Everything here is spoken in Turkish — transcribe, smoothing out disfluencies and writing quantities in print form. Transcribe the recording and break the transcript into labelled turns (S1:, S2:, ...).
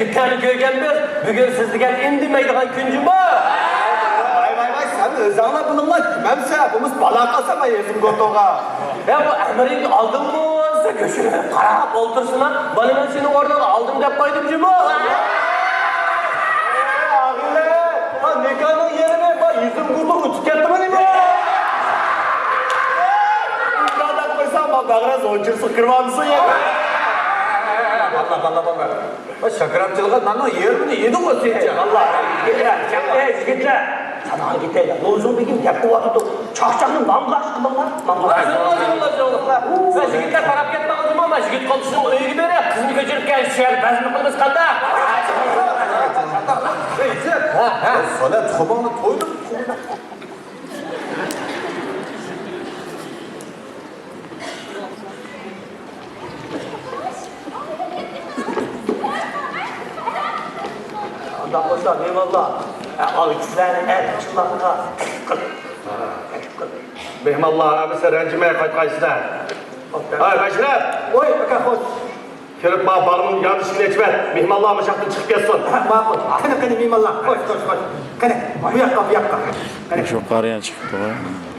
S1: Gittiğini görgenmiz, bugün sizden indirmeydiğin küncü mü?
S2: Vay, sen özağına bununla kimemse hepimiz balakasa mı yesin gotoğa?
S1: Ya bu Emre'yi aldın mı? Sen köşüne karab oltursuna, bana ben seni oradan aldım dep koydum cümle.
S2: Ağile, ha nikahın yerine bak yüzüm kurdu uçuk etti mi değil mi? Nikahdan koysam bak biraz onçur sıkırma mısın ya? Valla. Bak şakramcılığa nanı yer mi yedi o sence?
S1: Allah, gitler. Sana gitler. Nozul bir gün yaptı vardı. Çakçakın mamga aşkı bana. Mamga aşkı. Sen gitler taraf gitme o zaman ama git konuşsun öyle gider ya. Kızını götürüp gel şehir bezmi kılmış kaldı.
S2: Sana tıkımını koydum.
S1: Ondan koşlar eyvallah. Al üçlerini el çılarına.
S2: Benim Allah abi sen rencimeye kaysınlar. Hayır kaysınlar.
S1: Oy bakın hoş.
S2: Kerip bana bağımın yanlışını içme. Mihim Allah'a maşaktın çıkıp gelsin.
S1: Makul. Kene miyim Allah. Koş. Kene. Bu yakka.
S3: Şu karıya çıktı o.